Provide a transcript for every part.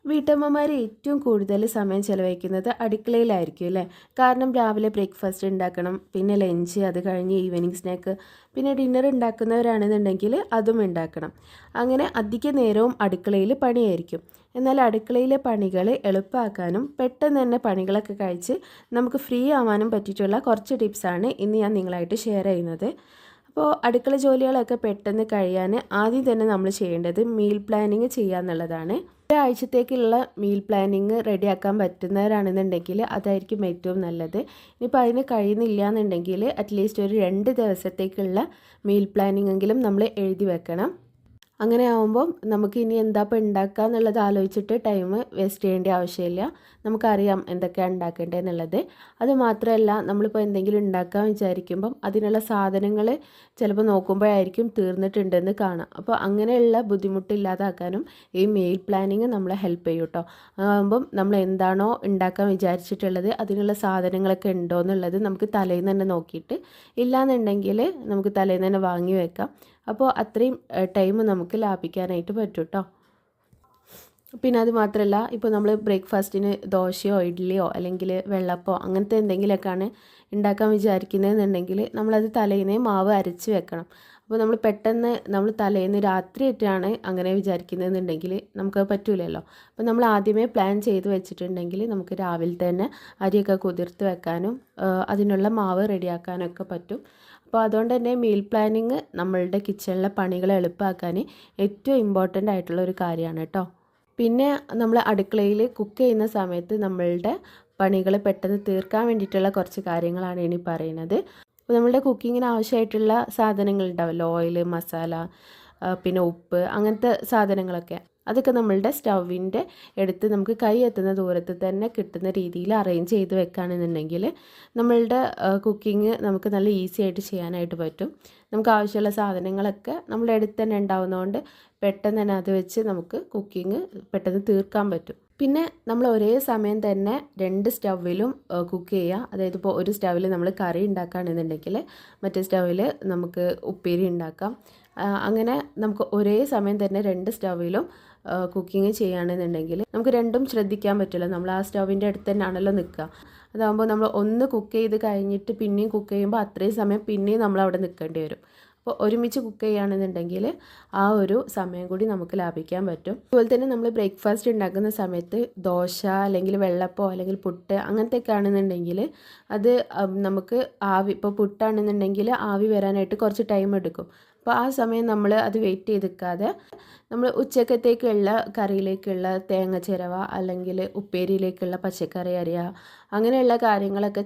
വീട്ടമ്മമാർ ഏറ്റവും കൂടുതൽ സമയം ചിലവഴിക്കുന്നത് അടുക്കളയിലായിരിക്കും അല്ലേ? കാരണം രാവിലെ ബ്രേക്ക്ഫാസ്റ്റ് ഉണ്ടാക്കണം, പിന്നെ ലഞ്ച്, അത് കഴിഞ്ഞ് ഈവനിങ് സ്നാക്ക്, പിന്നെ ഡിന്നർ ഉണ്ടാക്കുന്നവരാണെന്നുണ്ടെങ്കിൽ അതും ഉണ്ടാക്കണം. അങ്ങനെ അധിക നേരവും അടുക്കളയിൽ പണിയായിരിക്കും. എന്നാൽ അടുക്കളയിലെ പണികൾ എളുപ്പമാക്കാനും പെട്ടെന്ന് തന്നെ പണികളൊക്കെ കഴിച്ച് നമുക്ക് ഫ്രീ ആവാനും പറ്റിയിട്ടുള്ള കുറച്ച് ടിപ്സാണ് ഇന്ന് ഞാൻ നിങ്ങളായിട്ട് ഷെയർ ചെയ്യുന്നത്. അപ്പോൾ അടുക്കള ജോലികളൊക്കെ പെട്ടെന്ന് കഴിയാൻ ആദ്യം തന്നെ നമ്മൾ ചെയ്യേണ്ടത് മീൽ പ്ലാനിങ് ചെയ്യുക എന്നുള്ളതാണ്. ഒരാഴ്ചത്തേക്കുള്ള മീൽ പ്ലാനിങ് റെഡിയാക്കാൻ പറ്റുന്നവരാണെന്നുണ്ടെങ്കിൽ അതായിരിക്കും ഏറ്റവും നല്ലത്. ഇനിയിപ്പോൾ അതിന് കഴിയുന്നില്ല എന്നുണ്ടെങ്കിൽ അറ്റ്ലീസ്റ്റ് ഒരു 2 ദിവസത്തേക്കുള്ള മീൽ പ്ലാനിങ് എങ്കിലും നമ്മൾ എഴുതി വെക്കണം. അങ്ങനെ ആകുമ്പം നമുക്ക് ഇനി എന്താ ഇപ്പോൾ ഉണ്ടാക്കുക എന്നുള്ളത് ആലോചിച്ചിട്ട് ടൈം വേസ്റ്റ് ചെയ്യേണ്ട ആവശ്യമില്ല. നമുക്കറിയാം എന്തൊക്കെയാണ് ഉണ്ടാക്കേണ്ടതെന്നുള്ളത്. അതുമാത്രമല്ല, നമ്മളിപ്പോൾ എന്തെങ്കിലും ഉണ്ടാക്കാൻ വിചാരിക്കുമ്പം അതിനുള്ള സാധനങ്ങൾ ചിലപ്പോൾ നോക്കുമ്പോഴായിരിക്കും തീർന്നിട്ടുണ്ടെന്ന് കാണാം. അപ്പോൾ അങ്ങനെയുള്ള ബുദ്ധിമുട്ടില്ലാതാക്കാനും ഈ മീൽ പ്ലാനിങ് നമ്മളെ ഹെൽപ്പ് ചെയ്യും കേട്ടോ. ആകുമ്പം നമ്മൾ എന്താണോ ഉണ്ടാക്കാൻ വിചാരിച്ചിട്ടുള്ളത് അതിനുള്ള സാധനങ്ങളൊക്കെ ഉണ്ടോ എന്നുള്ളത് നമുക്ക് തലേന്ന് തന്നെ നോക്കിയിട്ട്, ഇല്ലയെന്നുണ്ടെങ്കിൽ നമുക്ക് തലേന്ന് തന്നെ വാങ്ങി വെക്കാം. അപ്പോൾ അത്രയും ടൈം നമുക്ക് ലാഭിക്കാനായിട്ട് പറ്റും കേട്ടോ. പിന്നെ അത് മാത്രമല്ല, ഇപ്പോൾ നമ്മൾ ബ്രേക്ക്ഫാസ്റ്റിന് ദോശയോ ഇഡ്ഡലിയോ അല്ലെങ്കിൽ വെള്ളപ്പോ അങ്ങനത്തെ എന്തെങ്കിലുമൊക്കെയാണ് ഉണ്ടാക്കാൻ വിചാരിക്കുന്നതെന്നുണ്ടെങ്കിൽ നമ്മളത് തലേന്നേ മാവ് അരച്ച് വെക്കണം. അപ്പോൾ നമ്മൾ തലേന്ന് രാത്രിയായിട്ടാണ് അങ്ങനെ വിചാരിക്കുന്നതെന്നുണ്ടെങ്കിൽ നമുക്കത് പറ്റൂലല്ലോ. അപ്പോൾ നമ്മൾ ആദ്യമേ പ്ലാൻ ചെയ്ത് വെച്ചിട്ടുണ്ടെങ്കിൽ നമുക്ക് രാവിലെ തന്നെ അരിയൊക്കെ കുതിർത്ത് വെക്കാനും അതിനുള്ള മാവ് റെഡിയാക്കാനൊക്കെ പറ്റും. അപ്പോൾ അതുകൊണ്ട് തന്നെ മീൽ പ്ലാനിങ് നമ്മളുടെ കിച്ചണിലെ പണികൾ എളുപ്പമാക്കാൻ ഏറ്റവും ഇമ്പോർട്ടൻ്റ് ആയിട്ടുള്ള ഒരു കാര്യമാണ് കേട്ടോ. പിന്നെ നമ്മൾ അടുക്കളയിൽ കുക്ക് ചെയ്യുന്ന സമയത്ത് നമ്മളുടെ പണികൾ പെട്ടെന്ന് തീർക്കാൻ വേണ്ടിയിട്ടുള്ള കുറച്ച് കാര്യങ്ങളാണ് ഇനി പറയുന്നത്. അപ്പോൾ നമ്മളുടെ കുക്കിങ്ങിന് ആവശ്യമായിട്ടുള്ള സാധനങ്ങൾ ഉണ്ടാവുമല്ലോ, ഓയിൽ, മസാല, പിന്നെ ഉപ്പ്, അങ്ങനത്തെ സാധനങ്ങളൊക്കെ, അതൊക്കെ നമ്മളുടെ സ്റ്റൗവിൻ്റെ എടുത്ത് നമുക്ക് കൈ എത്തുന്ന ദൂരത്ത് തന്നെ കിട്ടുന്ന രീതിയിൽ അറേഞ്ച് ചെയ്ത് വെക്കുകയാണെന്നുണ്ടെങ്കിൽ നമ്മളുടെ കുക്കിംഗ് നമുക്ക് നല്ല ഈസി ആയിട്ട് ചെയ്യാനായിട്ട് പറ്റും. നമുക്ക് ആവശ്യമുള്ള സാധനങ്ങളൊക്കെ നമ്മുടെ അടുത്ത് തന്നെ ഉണ്ടാവുന്നതുകൊണ്ട് പെട്ടെന്ന് തന്നെ അത് വെച്ച് നമുക്ക് കുക്കിംഗ് പെട്ടെന്ന് തീർക്കാൻ പറ്റും. പിന്നെ നമ്മൾ ഒരേ സമയം തന്നെ 2 സ്റ്റൗവിലും കുക്ക് ചെയ്യുക. അതായത് ഇപ്പോൾ ഒരു സ്റ്റൗവിൽ നമ്മൾ കറി ഉണ്ടാക്കുകയാണെന്നുണ്ടെങ്കിൽ മറ്റേ സ്റ്റൗവിൽ നമുക്ക് ഉപ്പേരി ഉണ്ടാക്കാം. അങ്ങനെ നമുക്ക് ഒരേ സമയം തന്നെ 2 സ്റ്റൗവിലും കുക്കിംഗ് ചെയ്യുകയാണെന്നുണ്ടെങ്കിൽ നമുക്ക് രണ്ടും ശ്രദ്ധിക്കാൻ പറ്റില്ല. നമ്മൾ ആ സ്റ്റൗവിൻ്റെ അടുത്ത് തന്നെയാണല്ലോ നിൽക്കുക. അതാകുമ്പോൾ നമ്മൾ ഒന്ന് കുക്ക് ചെയ്ത് കഴിഞ്ഞിട്ട് പിന്നെയും കുക്ക് ചെയ്യുമ്പോൾ അത്രയും സമയം പിന്നെയും നമ്മൾ അവിടെ നിൽക്കേണ്ടി വരും. അപ്പോൾ ഒരുമിച്ച് കുക്ക് ചെയ്യുകയാണെന്നുണ്ടെങ്കിൽ ആ ഒരു സമയം കൂടി നമുക്ക് ലാഭിക്കാൻ പറ്റും. അതുപോലെ തന്നെ നമ്മൾ ബ്രേക്ക്ഫാസ്റ്റ് ഉണ്ടാക്കുന്ന സമയത്ത് ദോശ അല്ലെങ്കിൽ വെള്ളപ്പോ അല്ലെങ്കിൽ പുട്ട് അങ്ങനത്തെയൊക്കെ ആണെന്നുണ്ടെങ്കിൽ അത് നമുക്ക് ഇപ്പോൾ പുട്ടാണെന്നുണ്ടെങ്കിൽ ആവി വരാനായിട്ട് കുറച്ച് ടൈം എടുക്കും. അപ്പോൾ ആ സമയം നമ്മൾ അത് വെയിറ്റ് ചെയ്ത് നിൽക്കാതെ നമ്മൾ ഉച്ചക്കത്തേക്കുള്ള കറിയിലേക്കുള്ള തേങ്ങ ചിരവ അല്ലെങ്കിൽ ഉപ്പേരിയിലേക്കുള്ള പച്ചക്കറി അരിയുക, അങ്ങനെയുള്ള കാര്യങ്ങളൊക്കെ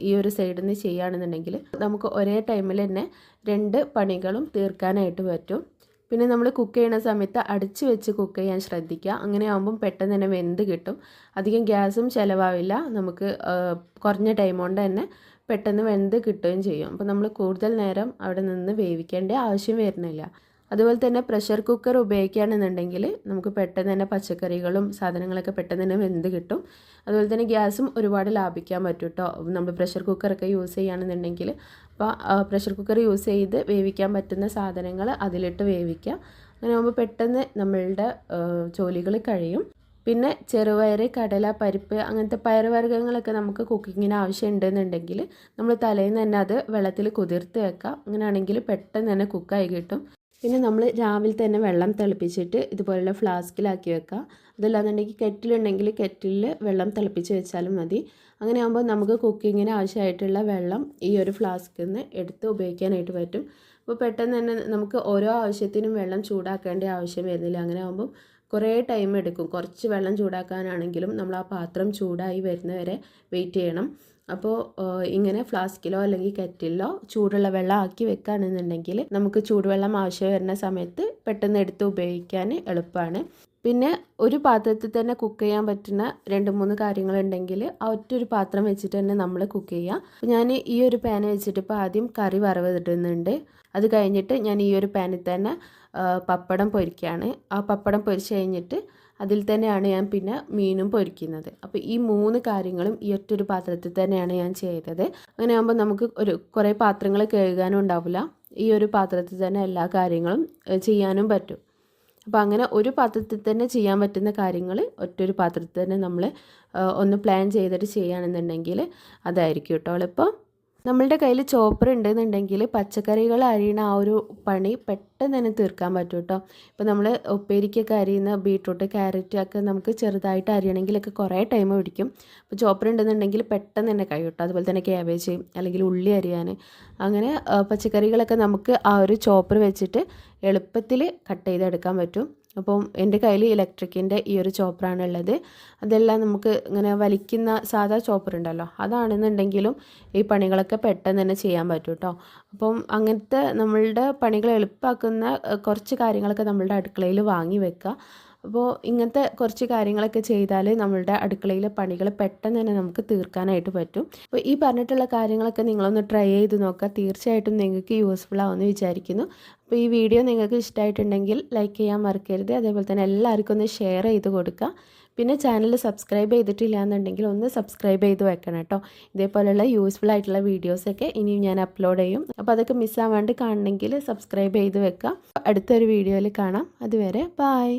ഈ ഒരു സൈഡിൽ നിന്ന് ചെയ്യുകയാണെന്നുണ്ടെങ്കിൽ നമുക്ക് ഒരേ ടൈമിൽ തന്നെ 2 പണികളും തീർക്കാനായിട്ട് പറ്റും. പിന്നെ നമ്മൾ കുക്ക് ചെയ്യുന്ന സമയത്ത് അടച്ചു വെച്ച് കുക്ക് ചെയ്യാൻ ശ്രദ്ധിക്കുക. അങ്ങനെ ആകുമ്പം പെട്ടെന്ന് തന്നെ വെന്ത് കിട്ടും. അധികം ഗ്യാസും ചിലവാവില്ല. നമുക്ക് കുറഞ്ഞ ടൈം കൊണ്ട് തന്നെ പെട്ടെന്ന് വെന്ത് കിട്ടുകയും ചെയ്യും. അപ്പോൾ നമ്മൾ കൂടുതൽ നേരം അവിടെ നിന്ന് വേവിക്കേണ്ട ആവശ്യം വരുന്നില്ല. അതുപോലെ തന്നെ പ്രഷർ കുക്കർ ഉപയോഗിക്കുകയാണെന്നുണ്ടെങ്കിൽ നമുക്ക് പെട്ടെന്ന് തന്നെ പച്ചക്കറികളും സാധനങ്ങളൊക്കെ പെട്ടെന്ന് തന്നെ വെന്ത് കിട്ടും. അതുപോലെ തന്നെ ഗ്യാസും ഒരുപാട് ലാഭിക്കാൻ പറ്റും കേട്ടോ, നമ്മൾ പ്രഷർ കുക്കറൊക്കെ യൂസ് ചെയ്യുകയാണെന്നുണ്ടെങ്കിൽ. അപ്പോൾ പ്രഷർ കുക്കർ യൂസ് ചെയ്ത് വേവിക്കാൻ പറ്റുന്ന സാധനങ്ങൾ അതിലിട്ട് വേവിക്കുക. അങ്ങനെ ആകുമ്പോൾ പെട്ടെന്ന് നമ്മളുടെ ജോലികൾ കഴിയും. പിന്നെ ചെറുപയർ, കടല, പരിപ്പ് അങ്ങനത്തെ പയറുവർഗ്ഗങ്ങളൊക്കെ നമുക്ക് കുക്കിങ്ങിന് ആവശ്യമുണ്ടെന്നുണ്ടെങ്കിൽ നമ്മൾ തലേന്ന് തന്നെ അത് വെള്ളത്തിൽ കുതിർത്ത് വെക്കാം. അങ്ങനെയാണെങ്കിൽ പെട്ടെന്ന് തന്നെ കുക്കായി കിട്ടും. പിന്നെ നമ്മൾ രാവിലെ തന്നെ വെള്ളം തിളപ്പിച്ചിട്ട് ഇതുപോലുള്ള ഫ്ലാസ്കിലാക്കി വെക്കുക. അതല്ലാന്നുണ്ടെങ്കിൽ കെറ്റിലുണ്ടെങ്കിൽ കെറ്റിലിൽ വെള്ളം തിളപ്പിച്ച് വെച്ചാലും മതി. അങ്ങനെ ആകുമ്പോൾ നമുക്ക് കുക്കിങ്ങിന് ആവശ്യമായിട്ടുള്ള വെള്ളം ഈ ഒരു ഫ്ലാസ്കിൽ നിന്ന് എടുത്ത് ഉപയോഗിക്കാനായിട്ട് പറ്റും. അപ്പോൾ പെട്ടെന്ന് തന്നെ നമുക്ക് ഓരോ ആവശ്യത്തിനും വെള്ളം ചൂടാക്കേണ്ട ആവശ്യം വരുന്നില്ല. അങ്ങനെ ആകുമ്പം കുറേ ടൈം എടുക്കും. കുറച്ച് വെള്ളം ചൂടാക്കാനാണെങ്കിലും നമ്മൾ ആ പാത്രം ചൂടായി വരുന്നവരെ വെയിറ്റ് ചെയ്യണം. അപ്പോൾ ഇങ്ങനെ ഫ്ലാസ്കിലോ അല്ലെങ്കിൽ കെറ്റിലോ ചൂടുള്ള വെള്ളം ആക്കി വെക്കുകയാണെന്നുണ്ടെങ്കിൽ നമുക്ക് ചൂടുവെള്ളം ആവശ്യം വരുന്ന സമയത്ത് പെട്ടെന്ന് എടുത്ത് ഉപയോഗിക്കാൻ എളുപ്പമാണ്. പിന്നെ ഒരു പാത്രത്തിൽ തന്നെ കുക്ക് ചെയ്യാൻ പറ്റുന്ന 2-3 കാര്യങ്ങളുണ്ടെങ്കിൽ ആ ഒറ്റൊരു പാത്രം വെച്ചിട്ട് തന്നെ നമ്മൾ കുക്ക് ചെയ്യുക. ഞാൻ ഈ ഒരു പാൻ വെച്ചിട്ട് ഇപ്പോൾ ആദ്യം കറി വറവിടുന്നുണ്ട്. അത് കഴിഞ്ഞിട്ട് ഞാൻ ഈ ഒരു പാനിൽ തന്നെ പപ്പടം പൊരിക്കുകയാണ്. ആ പപ്പടം പൊരിച്ച് കഴിഞ്ഞിട്ട് അതിൽ തന്നെയാണ് ഞാൻ പിന്നെ മീനും പൊരിക്കുന്നത്. അപ്പോൾ ഈ 3 കാര്യങ്ങളും ഈ ഒറ്റൊരു പാത്രത്തിൽ തന്നെയാണ് ഞാൻ ചെയ്തത്. അങ്ങനെ ആകുമ്പോൾ നമുക്ക് കുറേ പാത്രങ്ങൾ കഴുകാനും ഉണ്ടാവില്ല. ഈ ഒരു പാത്രത്തിൽ തന്നെ എല്ലാ കാര്യങ്ങളും ചെയ്യാനും പറ്റും. അപ്പോൾ അങ്ങനെ ഒരു പാത്രത്തിൽ തന്നെ ചെയ്യാൻ പറ്റുന്ന കാര്യങ്ങൾ ഒറ്റൊരു പാത്രത്തിൽ തന്നെ നമ്മൾ ഒന്ന് പ്ലാൻ ചെയ്തിട്ട് ചെയ്യുകയാണെന്നുണ്ടെങ്കിൽ അതായിരിക്കും കേട്ടോ എളുപ്പം. നമ്മളുടെ കയ്യിൽ ചോപ്പർ ഉണ്ടെന്നുണ്ടെങ്കിൽ പച്ചക്കറികൾ അരിയണ ആ ഒരു പണി പെട്ടെന്ന് തന്നെ തീർക്കാൻ പറ്റും കേട്ടോ. ഇപ്പോൾ നമ്മൾ ഉപ്പേരിക്കൊക്കെ അരിയുന്ന ബീട്രൂട്ട് ക്യാരറ്റ് ഒക്കെ നമുക്ക് ചെറുതായിട്ട് അരിയണമെങ്കിലൊക്കെ കുറേ ടൈം പിടിക്കും. അപ്പോൾ ചോപ്പർ ഉണ്ടെന്നുണ്ടെങ്കിൽ പെട്ടെന്ന് തന്നെ കഴിയും കേട്ടോ. അതുപോലെ തന്നെ ക്യാബേജ് അല്ലെങ്കിൽ ഉള്ളി അരിയാൻ അങ്ങനെ പച്ചക്കറികളൊക്കെ നമുക്ക് ആ ഒരു ചോപ്പർ വെച്ചിട്ട് എളുപ്പത്തിൽ കട്ട് ചെയ്തെടുക്കാൻ പറ്റും. അപ്പം എൻ്റെ കയ്യിൽ ഇലക്ട്രിക്കിൻ്റെ ഈ ഒരു ചോപ്പറാണ് ഉള്ളത്. അതെല്ലാം നമുക്ക് ഇങ്ങനെ വലിക്കുന്ന സാധാ ചോപ്പർ ഉണ്ടല്ലോ, അതാണെന്നുണ്ടെങ്കിലും ഈ പണികളൊക്കെ പെട്ടെന്ന് തന്നെ ചെയ്യാൻ പറ്റും കേട്ടോ. അപ്പം അങ്ങനത്തെ നമ്മളുടെ പണികൾ എളുപ്പമാക്കുന്ന കുറച്ച് കാര്യങ്ങളൊക്കെ നമ്മളുടെ അടുക്കളയിൽ വാങ്ങി വെക്കുക. അപ്പോൾ ഇങ്ങനത്തെ കുറച്ച് കാര്യങ്ങളൊക്കെ ചെയ്താൽ നമ്മളുടെ അടുക്കളയിലെ പണികൾ പെട്ടെന്ന് തന്നെ നമുക്ക് തീർക്കാനായിട്ട് പറ്റും. അപ്പോൾ ഈ പറഞ്ഞിട്ടുള്ള കാര്യങ്ങളൊക്കെ നിങ്ങളൊന്ന് ട്രൈ ചെയ്ത് നോക്കുക. തീർച്ചയായിട്ടും നിങ്ങൾക്ക് യൂസ്ഫുൾ ആവുമെന്ന് വിചാരിക്കുന്നു. അപ്പോൾ ഈ വീഡിയോ നിങ്ങൾക്ക് ഇഷ്ടമായിട്ടുണ്ടെങ്കിൽ ലൈക്ക് ചെയ്യാൻ മറക്കരുത്. അതേപോലെ തന്നെ എല്ലാവർക്കും ഒന്ന് ഷെയർ ചെയ്ത് കൊടുക്കുക. പിന്നെ ചാനൽ സബ്സ്ക്രൈബ് ചെയ്തിട്ടില്ല എന്നുണ്ടെങ്കിൽ ഒന്ന് സബ്സ്ക്രൈബ് ചെയ്ത് വെക്കണം കേട്ടോ. ഇതേപോലെയുള്ള യൂസ്ഫുൾ ആയിട്ടുള്ള വീഡിയോസൊക്കെ ഇനിയും ഞാൻ അപ്ലോഡ് ചെയ്യും. അപ്പോൾ അതൊക്കെ മിസ്സാവാണ്ട് കാണണമെങ്കിൽ സബ്സ്ക്രൈബ് ചെയ്ത് വെക്കുക. അടുത്തൊരു വീഡിയോയിൽ കാണാം. അതുവരെ ബൈ.